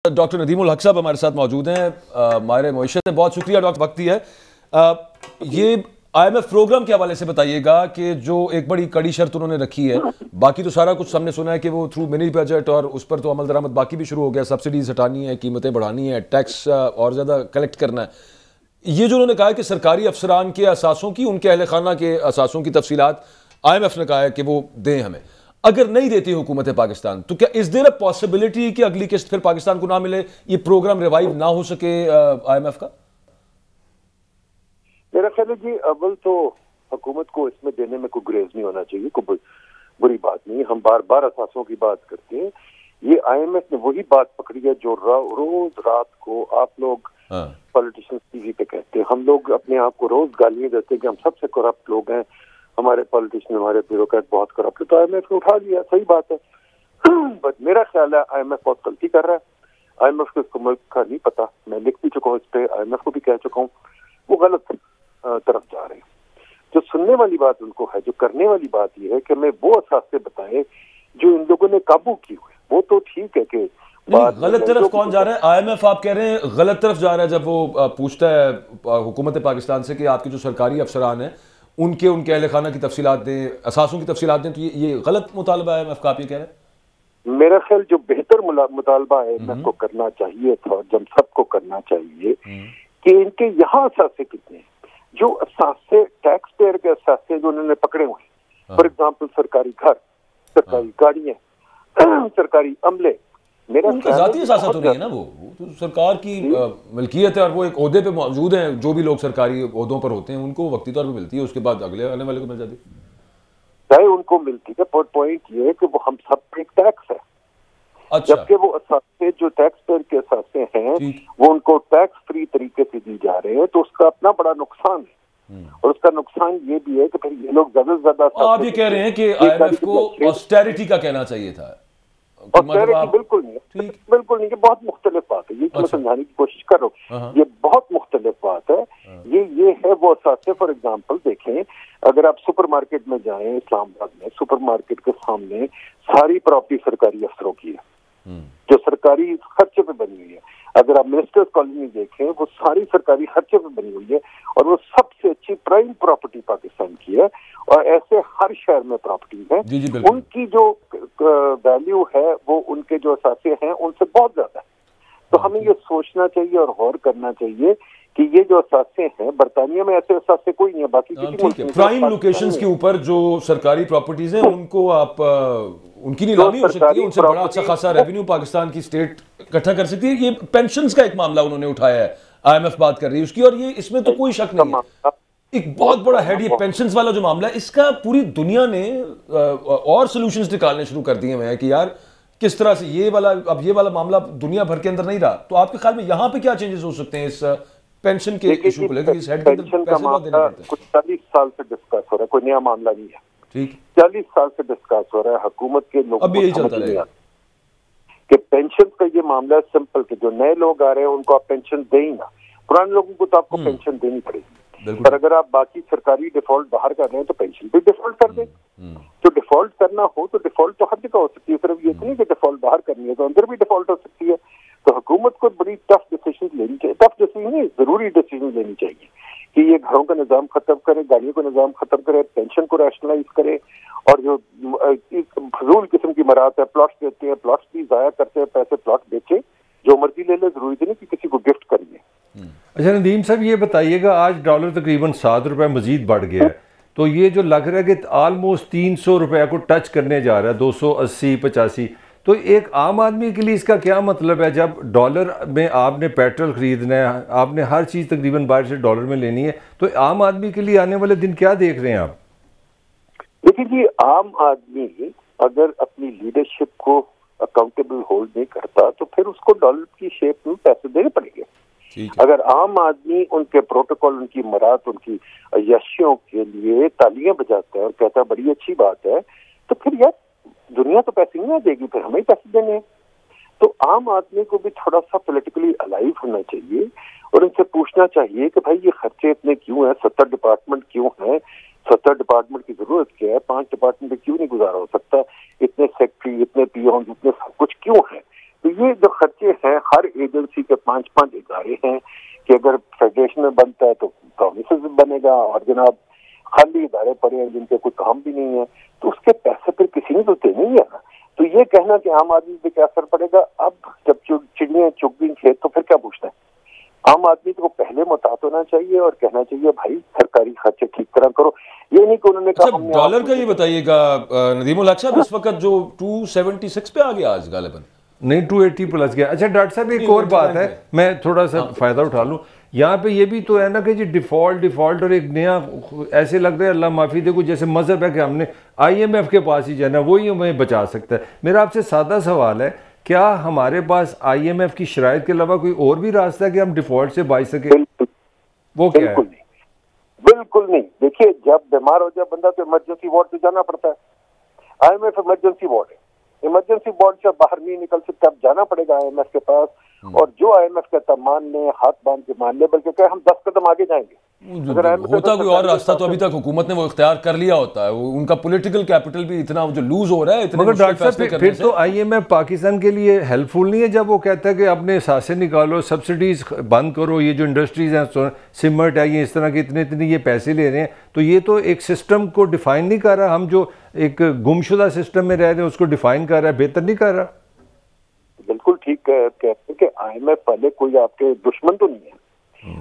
Doctor Nadeem الحق صاحب ہمارے ساتھ موجود ہیں. ماہر معیشت ہے, بہت شکریہ ڈاکٹر, وقت دیا ہے. یہ آئی ایم ایف پروگرام کے حوالے سے بتائیے گا کہ جو ایک بڑی کڑی شرط انہوں نے رکھی ہے, باقی تو سارا کچھ ہم نے سنا ہے کہ وہ تھرو منی بجٹ اور اس پر تو عمل درآمد باقی بھی شروع ہو گیا, سبسڈیز ہٹانی ہے, قیمتیں بڑھانی ہے, ٹیکس اور زیادہ کلیکٹ کرنا ہے. یہ جو انہوں نے کہا ہے کہ سرکاری افسران کے اثاثوں کی, ان کے اہل خانہ کے اثاثوں کی تفصیلات آئی ایم ایف نے کہا ہے کہ وہ دیں ہمیں. اگر نہیں دیتی حکومت پاکستان تو کیا از دیر اے پاسبلٹی کہ اگلی قسط پھر پاکستان کو نہ ملے, یہ پروگرام ریوائیو نہ ہو سکے آئی ایم ایف کا؟ میرا خیال ہے جی, اول تو حکومت کو اس میں دینے میں کوئی گریز نہیں ہونا چاہیے, کوئی بری بات نہیں. ہم بار بار اثاثوں کی بات کرتے ہیں. یہ آئی ایم ایف نے وہی بات پکڑی ہے جو روز رات کو آپ لوگ پولیٹیشنز ٹی وی پہ کہتے ہیں. ہم لوگ اپنے آپ کو روز گالیاں دیتے ہیں کہ ہم سب سے کرپٹ لوگ ہیں, ہمارے پولیٹیشین, ہمارے بیوروکریٹ بہت کرپٹ ہے. تو آئی ایم ایف نے اٹھا لیا, صحیح بات ہے. بٹ میرا خیال ہے آئی ایم ایف بہت غلطی کر رہا ہے. آئی ایم ایف کو اس کو ملک کا نہیں پتا, میں لکھ بھی چکا ہوں اس پہ, آئی ایم ایف کو بھی کہہ چکا ہوں. وہ غلط طرف جا رہے ہیں. جو سننے والی بات ان کو ہے, جو کرنے والی بات یہ ہے کہ ہمیں وہ اثاثے بتائے جو ان لوگوں نے قابو کی ہوئے. وہ تو ٹھیک ہے کہ غلط طرف کون جا رہا ہے؟ آئی ایم ایف آپ کہہ رہے ہیں غلط طرف جا رہا ہے جب وہ پوچھتا ہے حکومت پاکستان سے کہ آپ کے جو سرکاری افسران ہیں ان کے اہل خانہ کی تفصیلات دیں, اثاثوں کی تفصیلات دیں, تو یہ غلط مطالبہ ہے آئی ایم ایف کا, آپ یہ کہہ رہے ہیں؟ میرا خیال جو بہتر مطالبہ ہے ان کو کرنا چاہیے تھا, اور جب سب کو کرنا چاہیے کہ ان کے یہاں اثاثے کتنے ہیں, جو اثاثے ٹیکس پیئر کے اثاثے جو انہوں نے پکڑے ہوئے ہیں. فار ایگزامپل سرکاری گھر, سرکاری گاڑیاں, سرکاری عملے. ان کا ذاتی اثاثہ تو نہیں ہے نا, وہ تو سرکار کی ملکیت ہے, اور وہ ایک عہدے پہ موجود ہیں. جو بھی لوگ سرکاری عہدوں پر ہوتے ہیں ان کو وقتی طور پہ ملتی ہے, اس کے بعد اگلے آنے والے کو مل جاتی ہے. چاہے ان کو ملتی ہے, پوائنٹ یہ ہے کہ وہ ہم سب پہ ایک ٹیکس ہے. جبکہ وہ اثاثے جو ٹیکس پیئر کے اثاثے ہیں وہ ان کو ٹیکس فری طریقے سے دی جا رہے ہیں, تو اس کا اپنا بڑا نقصان ہے. اور اس کا نقصان یہ بھی ہے کہ پھر یہ لوگ زیادہ سے زیادہ, آپ یہ کہہ رہے ہیں کہ آئی ایم ایف کو آسٹیرٹی کا کہنا چاہیے تھا. بالکل نہیں, بالکل نہیں. یہ بہت مختلف بات ہے, یہ میں سمجھانے کی کوشش کر رہا ہوں. یہ بہت مختلف بات ہے. یہ ہے وہ اثاثے. فار ایگزامپل دیکھیں, اگر آپ سپر مارکیٹ میں جائیں اسلام آباد میں, سپر مارکیٹ کے سامنے ساری پراپرٹی سرکاری افسروں کی ہے جو سرکاری خرچے پہ بنی ہوئی ہے. اگر آپ منسٹرز کالونی دیکھیں, وہ ساری سرکاری خرچے پہ بنی ہوئی ہے, اور وہ سب سے اچھی پرائم پراپرٹی پاکستان کی ہے. اور ایسے ہر شہر میں پراپرٹیز ہیں. ان کی جو ویلیو ہے وہ ان کے جو اثاثے ہیں ان سے بہت زیادہ ہے. تو ہمیں یہ سوچنا چاہیے اور غور کرنا چاہیے کہ یہ جو اثاثے ہیں, برطانیہ میں ایسے اثاثے کوئی نہیں ہے, باقی کسی ملک میں پرائم لوکیشنز کے اوپر جو سرکاری پراپرٹیز ہیں ان کو آپ ان کی نیلامی ہو سکتی ہے, ان سے بڑا اچھا خاصا ریونیو پاکستان کی اسٹیٹ اکٹھا کر سکتی ہے. یہ پینشنز کا ایک معاملہ انہوں نے اٹھایا ہے, آئی ایم ایف بات کر رہی ہے اس کی, اور یہ اس میں تو کوئی شک نہیں ہے. ایک بہت بڑا ہیڈ یہ پینشنز والا جو معاملہ ہے, اس کا پوری دنیا نے اور سولوشنز نکالنے شروع کر دیے ہیں کہ یار کس طرح سے یہ والا معاملہ دنیا بھر کے اندر نہیں رہا. تو آپ کے خیال میں یہاں پہ کیا چینجز ہو سکتے ہیں اس پینشن کے ایشو کو لے کر؟ اس ہیڈ کے اندر پیسے بہت دینے پڑتے ہیں. کچھ 40 سال سے ڈسکس ہو رہا ہے, کوئی نیا معاملہ نہیں ہے. ٹھیک, 40 سال سے ڈسکس ہو رہا ہے. حکومت کے لوگ اب بھی یہی چلتا رہے گا کہ پینشن کا یہ معاملہ ہے سمپل, کہ جو نئے لوگ آ رہے ہیں ان کو آپ پینشن دیں ہی نہ. پرانے لوگوں کو تو آپ کو پینشن دینی پڑے گی, پر اگر آپ باقی سرکاری ڈیفالٹ باہر کر رہے ہیں تو پینشن بھی ڈیفالٹ کر دیں. تو ڈیفالٹ کرنا ہو تو ڈیفالٹ تو ہر جگہ ہو سکتی ہے, صرف یہ نہیں کہ ڈیفالٹ باہر کرنی ہے تو اندر بھی ڈیفالٹ ہو سکتی ہے. تو حکومت کو بڑی ٹف ڈیسیژن لینی چاہیے. ٹف ڈیسیژن نہیں, ضروری ڈیسیژن لینی چاہیے کہ یہ گھروں کا نظام ختم کرے, گاڑیوں کا نظام ختم کرے, پینشن کو ریشنلائز کرے, اور جو فضول قسم کی مراد ہے, پلاٹس دیتے ہیں, پلاٹس بھی ضائع کرتے ہیں, پیسے پلاٹ بیچے, جو مرضی لے لے, ضروری نہیں کہ کسی کو گفٹ کریے. اچھا ندیم صاحب یہ بتائیے گا, آج ڈالر تقریباً 7 روپے مزید بڑھ گیا ہے, تو یہ جو لگ رہا ہے کہ آلموسٹ 300 روپے کو ٹچ کرنے جا رہا ہے, 280-85, تو ایک عام آدمی کے لیے اس کا کیا مطلب ہے؟ جب ڈالر میں آپ نے پیٹرول خریدنا ہے, آپ نے ہر چیز تقریباً باہر سے ڈالر میں لینی ہے, تو عام آدمی کے لیے آنے والے دن کیا دیکھ رہے ہیں آپ؟ دیکھیے جی, عام آدمی اگر اپنی لیڈرشپ کو اکاؤنٹیبل ہولڈ نہیں کرتا تو پھر اس کو ڈالر کی شیپ میں پیسے دینے پڑیں گے. اگر عام آدمی ان کے پروٹوکول, ان کی مراد, ان کی عیاشیوں کے لیے تالیاں بجاتا ہے اور کہتا ہے بڑی اچھی بات ہے, تو پھر یار دنیا تو پیسے نہیں دے گی, پھر ہمیں پیسے دینے ہیں. تو عام آدمی کو بھی تھوڑا سا پولیٹیکلی الائیو ہونا چاہیے, اور ان سے پوچھنا چاہیے کہ بھائی یہ خرچے اتنے کیوں ہیں, 70 ڈپارٹمنٹ کیوں ہیں, 70 ڈپارٹمنٹ کی ضرورت کیا ہے, 5 ڈپارٹمنٹ پہ کیوں نہیں گزارا ہو سکتا, اتنے سیکٹری, اتنے پیونز, اتنے سب کچھ کیوں ہے. تو یہ جو خرچے ہیں ہر ایجنسی کے 5 ادارے ہیں کہ اگر فیڈریشن میں بنتا ہے تو پروونسز میں بنے گا، اور جناب خالی ادارے پڑے ہیں جن کے کوئی کام بھی نہیں ہے تو اس کے پیسے پھر کسی نے تو دینے ہی ہے نا. تو یہ کہنا کہ عام آدمی پہ کیا اثر پڑے گا، اب جب چڑیاں چگ گئی کھیت تو پھر کیا پوچھنا ہے. عام آدمی کو پہلے محتاط ہونا چاہیے اور کہنا چاہیے بھائی سرکاری خرچے ٹھیک طرح کرو. یہ نہیں کہ انہوں نے کہا ڈالر کا یہ بتائیے گا ندیم الحق صاحب، اس وقت جو 276 پہ آ گیا آج غالباً، نہیں 280 پلس گیا. اچھا ڈاکٹر صاحب ایک اور بات ہے، میں تھوڑا سا فائدہ اٹھا لوں یہاں پہ. یہ بھی تو ہے نا کہ جی ڈیفالٹ اور ایک نیا ایسے لگ رہا ہے اللہ معافی دے کو جیسے مذہب ہے کہ ہم نے IMF کے پاس ہی جانا، وہی ہمیں بچا سکتا ہے. میرا آپ سے سادہ سوال ہے، کیا ہمارے پاس IMF کی شرائط کے علاوہ کوئی اور بھی راستہ ہے کہ ہم ڈیفالٹ سے بچ سکیں؟ وہ کیا ہے؟ بالکل نہیں. دیکھیے جب بیمار ہو جائے بندہ تو ایمرجنسی وارڈ پہ جانا پڑتا ہے. IMF ایمرجنسی وارڈ ہے، ایمرجنسی بورڈ سے باہر نہیں نکل سکتا، اب جانا پڑے گا IMF کے پاس، اور جو IMF کہتا مان لیں، ہاتھ باندھ کے مان لیں، بلکہ کہ ہم 10 قدم آگے جائیں گے. ہوتا کوئی اور راستہ تو ابھی تک حکومت نے وہ اختیار کر لیا ہوتا ہے. ان کا پولیٹیکل کیپٹل بھی اتنا جو لوز ہو رہا ہے، اتنے مگر ڈاکٹر صاحب پھر تو IMF پاکستان کے لیے ہیلپ فل نہیں ہے جب وہ کہتا ہے کہ اپنے اثاثے نکالو، سبسڈیز بند کرو، یہ جو انڈسٹریز ہیں سیمنٹ ہے یہ اس طرح کے اتنے یہ پیسے لے رہے ہیں. تو یہ تو ایک سسٹم کو ڈیفائن نہیں کر رہا، ہم جو ایک گمشدہ سسٹم میں رہ رہے ہیں اس کو ڈیفائن کر رہا ہے، بہتر نہیں کر رہا. بالکل ٹھیک کہتے ہیں کہ IMF پہلے کوئی آپ کے دشمن تو نہیں ہے،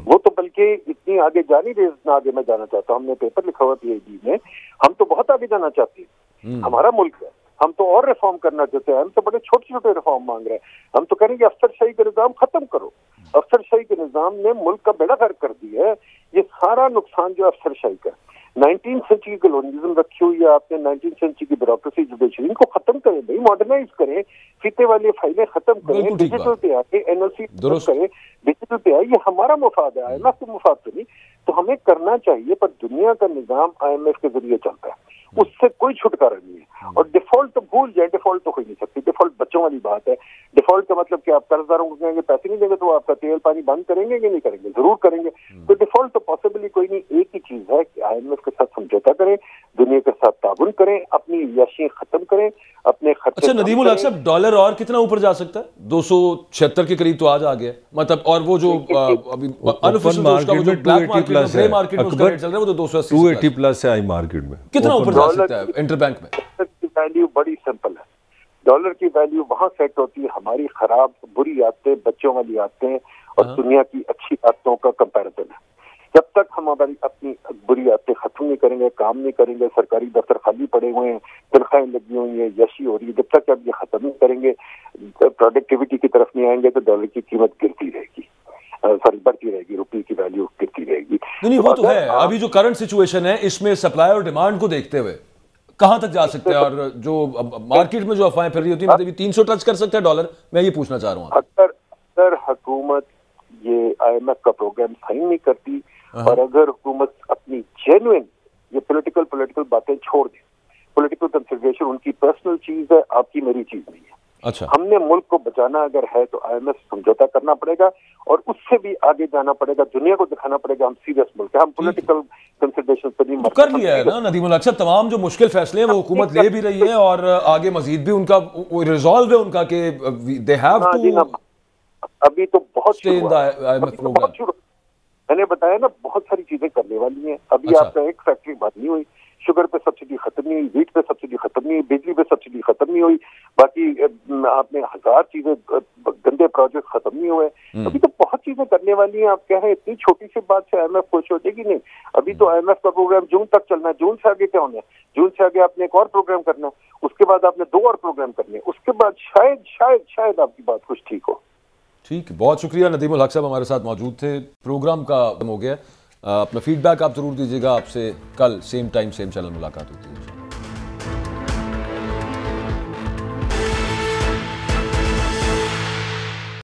وہ تو بلکہ اتنی آگے جانی رہے جتنا آگے میں جانا چاہتا ہوں. ہم نے پیپر لکھا ہوا PhD میں، ہم تو بہت آگے جانا چاہتے ہیں. ہمارا ملک ہے، ہم تو اور ریفارم کرنا چاہتے ہیں. ہم تو بڑے چھوٹے چھوٹے ریفارم مانگ رہے ہیں. ہم تو کریں گے افسر شاہی کا نظام ختم کرو. افسر شاہی کے نظام نے ملک کا بیڑا غرق کر دیا ہے. یہ سارا نقصان جو افسر شاہی کا 19 سینچری کالونیزم رکھی ہوئی ہے آپ نے، 19 سینچری کی بیوروکریسی جوڈیشری کو ختم کریں بھائی، ماڈرنائز کریں، فیتے والی فائلیں ختم کریں، ڈیجیٹل پہ آ کے NLC کریں، ڈیجیٹل پہ آئے. یہ ہمارا مفاد ہے، IMF کا مفاد تو نہیں. تو ہمیں کرنا چاہیے، پر دنیا کا نظام IMF کے ذریعے چلتا ہے، اس سے کوئی چھٹکارا نہیں ہے. اور ڈیفالٹ تو بھول جائیں، ڈیفالٹ تو ہو ہی نہیں سکتی. ڈیفالٹ بچوں والی بات ہے. ڈیفالٹ کا مطلب کہ آپ قرض داروں کو کہیں گے پیسے نہیں دیں گے تو آپ کا تیل پانی بند کریں گے کہ نہیں کریں گے؟ ضرور کریں گے. تو ڈیفالٹ تو پاسبلی کوئی نہیں. ایک ہی چیز ہے کہ IMF کے ساتھ سمجھوتا کریں، دنیا کے ساتھ تعاون کریں، اپنی عیاشی ختم کریں، اپنے خرچے. اچھا ندیم الحق صاحب، ڈالر اور کتنا اوپر جا سکتا ہے؟ 276 کے قریب تو آج آ گیا مطلب، اور وہ جو ابھی انوفیشل بلیک مارکیٹ میں گرے مارکیٹ میں اس کا ریٹ چل رہا ہے وہ تو 280 پلس ہے. آئی مارکیٹ میں کتنا اوپر جا سکتا ہے انٹر بینک میں؟ ڈالر کی ویلیو بڑی سمپل ہے. ڈالر کی ویلیو وہاں سیٹ ہوتی ہے ہماری خراب بری عادتیں، بچوں والی عادتیں اور دنیا کی اچھی عادتوں کا کمپیریزن ہے. جب تک ہم ہماری اپنی بری عادتیں ختم نہیں کریں گے، کام نہیں کریں گے، سرکاری دفتر خالی پڑے ہوئے ہیں، تنخواہیں لگی ہوئی ہیں، یشی ہو رہی ہے، جب تک آپ یہ ختم نہیں کریں گے، پروڈکٹیوٹی کی طرف نہیں آئیں گے تو ڈالر کی قیمت گرتی رہے گی، بڑھتی رہے گی، روپے کی ویلیو گرتی رہے گی. نہیں وہ تو ہے. ابھی جو کرنٹ سچویشن ہے اس میں سپلائی اور ڈیمانڈ کو دیکھتے ہوئے کہاں تک جا سکتے ہیں، اور جو مارکیٹ میں جو افواہیں پھیل رہی ہوتی ہیں مطلب 300 ٹچ کر سکتا ہے ڈالر؟ میں یہ پوچھنا چاہ رہا ہوں. اگر حکومت یہ IMF کا پروگرام سائن نہیں کرتی اور اگر حکومت اپنی جینوئن یہ پولیٹیکل باتیں چھوڑ دے، پولیٹیکل کنسیڈریشن ان کی پرسنل چیز ہے، آپ کی میری چیز نہیں ہے. اچھا، ہم نے ملک کو بچانا اگر ہے تو IMF سمجھوتا کرنا پڑے گا اور اس سے بھی آگے جانا پڑے گا. دنیا کو دکھانا پڑے گا ہم سیریس ملک ہے، ہم پولیٹیکل کنسیڈریشن سے نہیں کر لیا ہے نا ندیم الحق صاحب. تمام جو مشکل فیصلے ہیں وہ حکومت لے بھی رہی ہے اور آگے مزید بھی ان کا ریزالو ہے ان کا کہ دے ہیو ٹو. ابھی تو بہت شروع میں نے بتایا نا، بہت ساری چیزیں کرنے والی ہیں. ابھی آپ کا ایک فیکٹری بند نہیں ہوئی، شوگر پہ سبسڈی ختم نہیں ہوئی، ویٹ پہ سبسڈی ختم نہیں ہوئی، بجلی پہ سبسڈی ختم نہیں ہوئی، باقی آپ نے 1000 چیزیں گندے پروجیکٹ ختم نہیں ہوئے. ابھی تو بہت چیزیں کرنے والی ہیں. آپ کہہ رہے ہیں اتنی چھوٹی سی بات سے IMF خوش ہو جائے گی؟ نہیں. ابھی تو IMF کا پروگرام جون تک چلنا ہے. جون سے آگے کیا ہونا ہے؟ جون سے آگے آپ نے ایک اور پروگرام کرنا ہے، اس کے بعد آپ نے 2 اور پروگرام کرنے، اس کے بعد شاید آپ کی بات کچھ ٹھیک ہو. ٹھیک، بہت شکریہ ندیم الحق صاحب ہمارے ساتھ موجود تھے. پروگرام کا ہو گیا. اپنا فیڈ بیک آپ ضرور دیجیے گا. آپ سے کل سیم ٹائم سیم چینل ملاقات ہوتی ہے.